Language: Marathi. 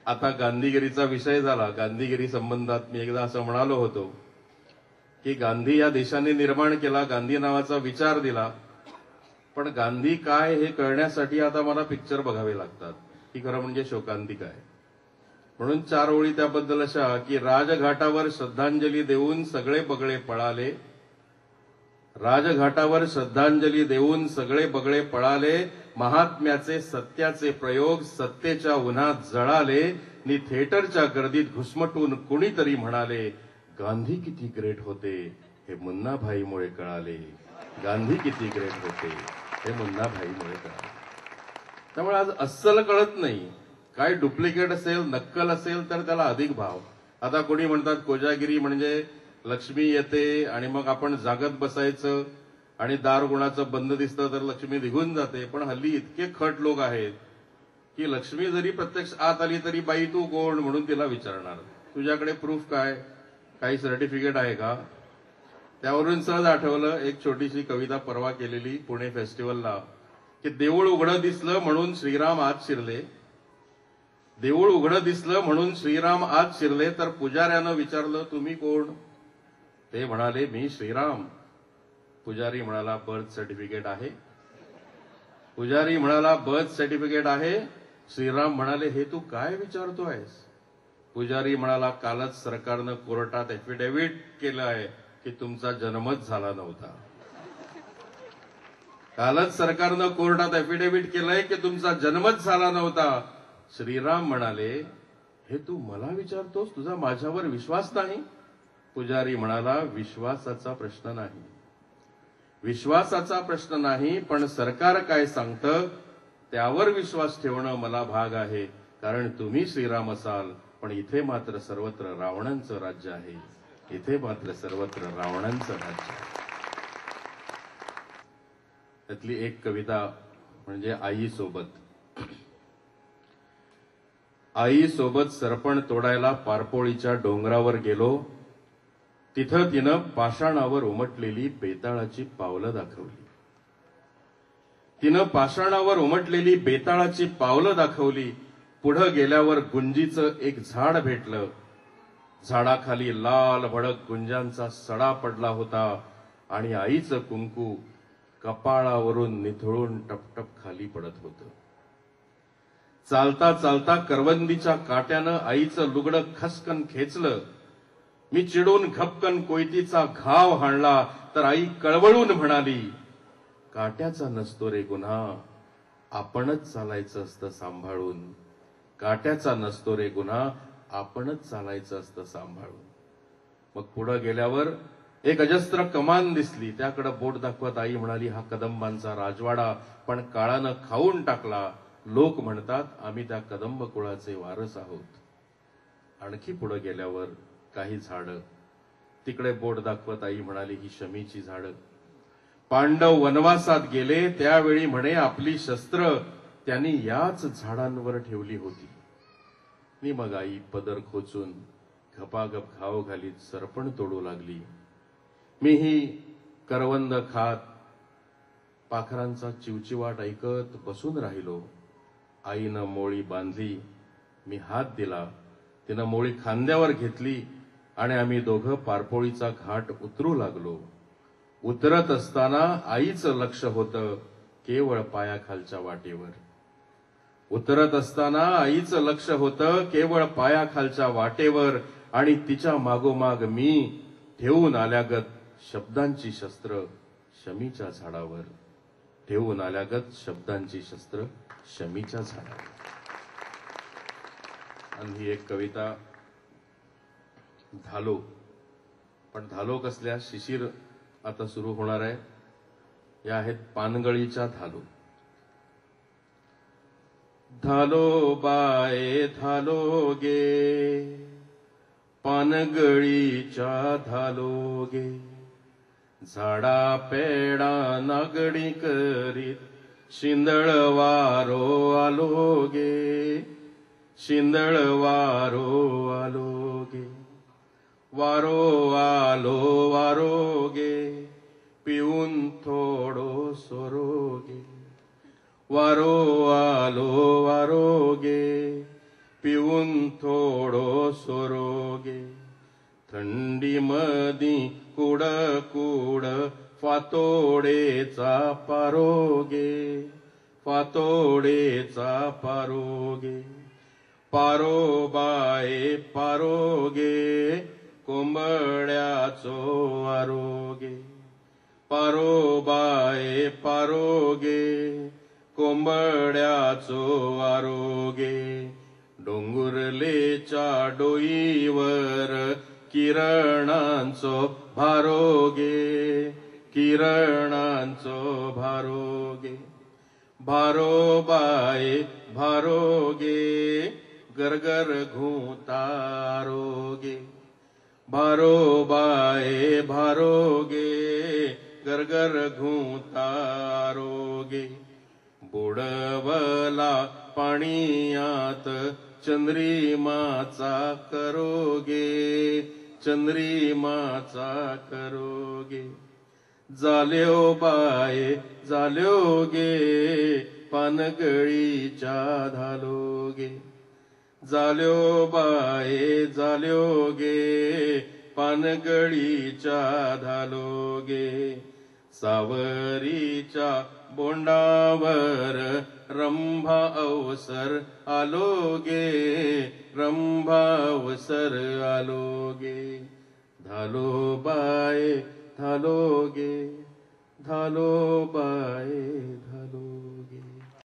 आता गांधीगिरीचा विषय झाला. गांधीगिरी संबंधात मी एकदा असं म्हणालो होतो की गांधी या देशाने निर्माण केला, गांधी नावाचा विचार दिला, पण गांधी काय हे कळण्यासाठी आता मला पिक्चर बघावे लागतात. ही खरं म्हणजे शोकांतिका आहे. म्हणून 4 ओळी त्याबद्दल अशा की राजघाटावर श्रद्धांजली देऊन सगळे बगळे पळाले, राजघाटावर श्रद्धांजली देऊन सगळे बगळे पळाले, महात्म्याचे सत्याचे प्रयोग सत्तेच्या उन्हात जळाले, नि थिएटरच्या गर्दीत घुसमटून कुणीतरी म्हणाले, गांधी किती ग्रेट होते हे मुन्नाभाईमुळे कळाले, गांधी किती ग्रेट होते हे मुन्नाभाईमुळे कळाले. त्यामुळे आज अस्सल कळत नाही, काय डुप्लिकेट असेल, नक्कल असेल तर त्याला अधिक भाव. आता कोणी म्हणतात कोजागिरी म्हणजे लक्ष्मी येते आणि मग आपण जागत बसायचं आणि दार गुणाचं बंद दिसतं तर लक्ष्मी निघून जाते. पण हल्ली इतके खट लोक आहेत की लक्ष्मी जरी प्रत्यक्ष आत आली तरी बाई तू कोण म्हणून तिला विचारणार, तुझ्याकडे प्रूफ काय, काही सर्टिफिकेट आहे का. त्यावरून सहज आठवलं एक छोटीशी कविता परवा केलेली पुणे फेस्टिवलला की देऊळ उघडं दिसलं म्हणून श्रीराम आत शिरले, देऊळ उघडं दिसलं म्हणून श्रीराम आत शिरले, तर पुजाऱ्यानं विचारलं तुम्ही कोण, ते म्हणाले मी श्रीराम. पुजारी म्हणाला बर्थ सर्टिफिकेट आहे, पुजारी म्हणाला बर्थ सर्टिफिकेट आहे. श्रीराम म्हणाले हे तू काय विचारतोयस. पुजारी म्हणाला कालच सरकारनं कोर्टात एफिडेव्हिट केलं आहे की तुमचा जन्मच झाला नव्हता, कालच सरकारनं कोर्टात एफिडेव्हिट केलंय की तुमचा जन्मच झाला नव्हता. श्रीराम म्हणाले हे तू मला विचारतोस, तुझा माझ्यावर विश्वास नाही. पुजारी म्हणाला विश्वासाचा प्रश्न नाही, विश्वासाचा प्रश्न नाही, पण सरकार काय सांगतं त्यावर विश्वास ठेवणं मला भाग आहे. कारण तुम्ही श्रीराम असाल पण इथे मात्र सर्वत्र रावणांचं राज्य आहे, इथे मात्र सर्वत्र रावणांचं राज्य आहे. त्यातली एक कविता म्हणजे आईसोबत. आईसोबत सरपण तोडायला पारपोळीच्या डोंगरावर गेलो, तिथं तिनं पाषाणावर उमटलेली बेताळाची पावलं दाखवली, तिनं पाषाणावर उमटलेली बेताळाची पावलं दाखवली. पुढं गेल्यावर गुंजीचं एक झाड भेटलं, झाडाखाली लाल भडक गुंजांचा सडा पडला होता आणि आईचं कुंकू कपाळावरून निथळून टपटप खाली पडत होतं. चालता चालता करवंदीच्या काट्यानं आईचं लुगडं खसकन खेचलं. मी चिडून घपकन कोयतीचा घाव हाणला तर आई कळवळून म्हणाली, काट्याचा नसतो रे गुन्हा, आपणच चालायचं असतं सांभाळून, काट्याचा नसतो रे गुन्हा, आपणच चालायचं असतं सांभाळून. मग पुढे गेल्यावर एक अजस्त्र कमान दिसली, त्याकडे बोट दाखवत आई म्हणाली हा कदंबांचा राजवाडा, पण काळानं खाऊन टाकला. लोक म्हणतात आम्ही त्या कदंब कुळाचे वारस आहोत. आणखी पुढे गेल्यावर काही झाडं, तिकडे बोट दाखवत आई म्हणाली ही शमीची झाडं. पांडव वनवासात गेले त्यावेळी म्हणे आपली शस्त्र त्यांनी याच झाडांवर ठेवली होती. नि मग आई पदर खोचून घपाघप घाव घालीत सरपण तोडू लागली. मीही करवंद खात पाखरांचा चिवचिवाट ऐकत बसून राहिलो. आईनं मोळी बांधली, मी हात दिला, तिनं मोळी खांद्यावर घेतली आणि आम्ही दोघं पारपोळीचा घाट उतरू लागलो. उतरत असताना आईचं लक्ष होतं केवळ पायाखालच्या वाटेवर, उतरत असताना आईचं लक्ष होतं केवळ पायाखालच्या वाटेवर आणि तिच्या मागोमाग मी ठेवून आल्यागत शब्दांची शस्त्र शमीच्या झाडावर, ठेवून आल्यागत शब्दांची शस्त्र शमीच्या झाडावर. आणि ही एक कविता धालो, पण धालो कसल्या, शिशिर आता सुरू होणार आहे. या आहेत पानगळीच्या धालो. धालो बाये धालो गे, पानगळीच्या धालो गे, झाडा पेडा नागडी करीत शिंदळ वारो आलो गे, शिंदळ वारो आलो गे, वारो आलो वारो गे, पिऊन थोडो सोरो गे, वारो आलो वारो गे, पिऊन थोडो सोरोगे. थंडी मधी कुड कुड फातोडेचा पारोगे. फातोडेचा पारोगे. पारो बाये पारोगे. कोंबड्याचो आरोगे. पारो बाये पारोगे. कोंबड्याचो आरोगे. डोंगुरलेच्या डोईवर किरणांचो भारोगे. किरणांचो भारोगे. भारो बाये भारोगे. गरगर घुतारोगे. भारो बाये भारोगे. गरगर घुतारोगे. बुडवला पाणीयात चंद्रिमाचा करोगे. चंद्रिमाचा करोगे. जाल्यो बाये जाल्योगे. पानगळीच्या धालोगे. जाल्यो बाये जाल्योगे. पानगळीच्या धालोगे. सावरीच्या बोंडावर रंभा अवसर आलोगे. रंभा अवसर आलोगे. धालो बाये धालोगे. धालो बाये धालो.